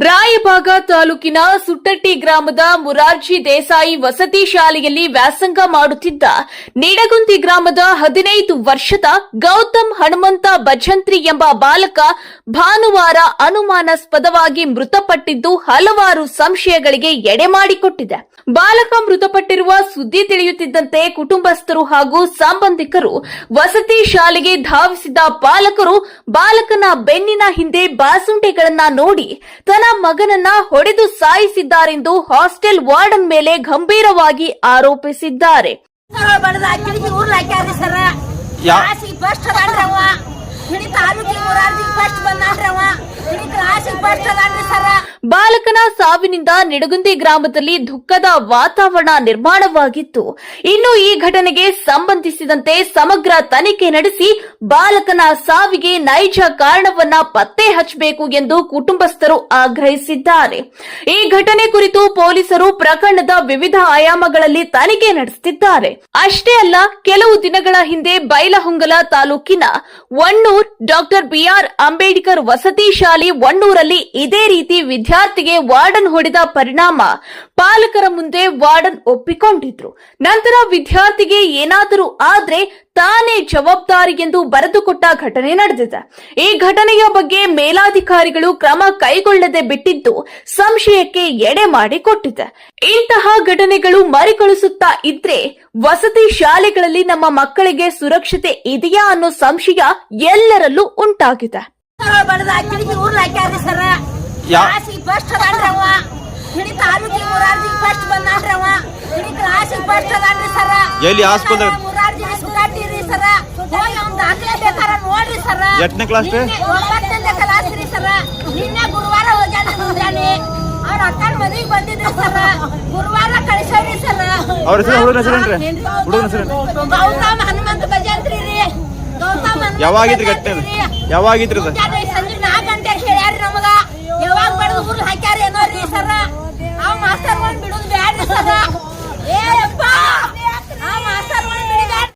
ರಾಯಬಾಗ ತಾಲೂಕಿನ ಸುಟ್ಟಟ್ಟಿ ಗ್ರಾಮದ ಮುರಾರ್ಜಿ ದೇಸಾಯಿ ವಸತಿ ಶಾಲೆಯಲ್ಲಿ ವ್ಯಾಸಂಗ ಮಾಡುತ್ತಿದ್ದ ನಿಡಗುಂದಿ ಗ್ರಾಮದ 15 ವರ್ಷದ ಗೌತಮ್ ಹನುಮಂತ ಭಜಂತ್ರಿ ಎಂಬ ಬಾಲಕ ಭಾನುವಾರ ಅನುಮಾನಾಸ್ಪದವಾಗಿ ಮೃತಪಟ್ಟಿದ್ದು ಹಲವಾರು ಸಂಶಯಗಳಿಗೆ ಎಡೆಮಾಡಿಕೊಟ್ಟಿದೆ. ಬಾಲಕ ಮೃತಪಟ್ಟಿರುವ ಸುದ್ದಿ ತಿಳಿಯುತ್ತಿದ್ದಂತೆ ಕುಟುಂಬಸ್ಥರು ಹಾಗೂ ಸಂಬಂಧಿಕರು ವಸತಿ ಶಾಲೆಗೆ ಧಾವಿಸಿದ ಪಾಲಕರು ಬಾಲಕನ ಬೆನ್ನಿನ ಹಿಂದೆ ಬಾಸುಂಡೆಗಳನ್ನ ನೋಡಿ ತನ್ನ ಮಗನನ್ನ ಹೊಡೆದು ಸಾಯಿಸಿದ್ದಾರೆಂದು ಹಾಸ್ಟೆಲ್ ವಾರ್ಡನ್ ಮೇಲೆ ಗಂಭೀರವಾಗಿ ಆರೋಪಿಸಿದ್ದಾರೆ. ಬಾಲಕನ ಸಾವಿನಿಂದ ನಿಡಗುಂದಿ ಗ್ರಾಮದಲ್ಲಿ ದುಃಖದ ವಾತಾವರಣ ನಿರ್ಮಾಣವಾಗಿತ್ತು. ಇನ್ನು ಈ ಘಟನೆಗೆ ಸಂಬಂಧಿಸಿದಂತೆ ಸಮಗ್ರ ತನಿಖೆ ನಡೆಸಿ ಬಾಲಕನ ಸಾವಿಗೆ ನೈಜ ಕಾರಣವನ್ನ ಪತ್ತೆ ಹಚ್ಚಬೇಕು ಎಂದು ಕುಟುಂಬಸ್ಥರು ಆಗ್ರಹಿಸಿದ್ದಾರೆ. ಈ ಘಟನೆ ಕುರಿತು ಪೊಲೀಸರು ಪ್ರಕರಣದ ವಿವಿಧ ಆಯಾಮಗಳಲ್ಲಿ ತನಿಖೆ ನಡೆಸುತ್ತಿದ್ದಾರೆ. ಅಷ್ಟೇ ಅಲ್ಲ, ಕೆಲವು ದಿನಗಳ ಹಿಂದೆ ಬೈಲಹೊಂಗಲ ತಾಲೂಕಿನ ವಣ್ಣೂರ್ ಡಾಕ್ಟರ್ ಬಿಆರ್ ಅಂಬೇಡ್ಕರ್ ವಸತಿ ಶಾಲೆ ವಣ್ಣೂರಲ್ಲಿ ಇದೇ ರೀತಿ ವಿದ್ಯಾರ್ಥಿಗೆ ವಾರ್ಡನ್ ಹೊಡೆದ ಪರಿಣಾಮ ಪಾಲಕರ ಮುಂದೆ ವಾರ್ಡನ್ ಒಪ್ಪಿಕೊಂಡಿದ್ರು. ನಂತರ ವಿದ್ಯಾರ್ಥಿಗೆ ಏನಾದರೂ ಆದ್ರೆ ತಾನೇ ಜವಾಬ್ದಾರಿ ಎಂದು ಬರೆದುಕೊಟ್ಟ ಘಟನೆ ನಡೆದಿದೆ. ಈ ಘಟನೆಯ ಬಗ್ಗೆ ಮೇಲಾಧಿಕಾರಿಗಳು ಕ್ರಮ ಕೈಗೊಳ್ಳದೆ ಬಿಟ್ಟಿದ್ದು ಸಂಶಯಕ್ಕೆ ಎಡೆ ಮಾಡಿಕೊಟ್ಟಿದೆ. ಇಂತಹ ಘಟನೆಗಳು ಮರುಕಳಿಸುತ್ತಾ ಇದ್ರೆ ವಸತಿ ಶಾಲೆಗಳಲ್ಲಿ ನಮ್ಮ ಮಕ್ಕಳಿಗೆ ಸುರಕ್ಷತೆ ಇದೆಯಾ ಅನ್ನೋ ಸಂಶಯ ಎಲ್ಲರಲ್ಲೂ ಉಂಟಾಗಿದೆ. ಎಲ್ಲಿ ಹಾಸ್ಪಿಟಲ್ ಎಷ್ಟನೇ ಕ್ಲಾಸ್ ನಿನ್ನೆ ಗುರುವಾರ ಹೋಗ್ಯಾನೆ ಅವ್ರ ಅಕ್ಕನ ಮದುವೆಗೆ ಬಂದಿದ್ರು ಸರ್. ಗುರುವಾರ ಕಳಿಸೋರಿ ಸರ್. ಅವ್ರ ಹೆಸರೇನ್ರಿ? ಗೌತಮ್ ಹನುಮಂತ ಭಜಂತ್ರಿ ರೀ. ಗೌತಮ್ ಯಾವಾಗಿದ್ರಿ ಘಟನೆ? ಯಾವಾಗಿದ್ರಿ? ಸಂಜೆ 4 ಗಂಟೆಗೆ ಹೇಳ್ಯಾರ ನಮಗ. ಯಾವಾಗ ಬಡದು ಹುಲ್ ಹಾಕ್ಯಾರ ಏನೋ ರೀ ಸರ್.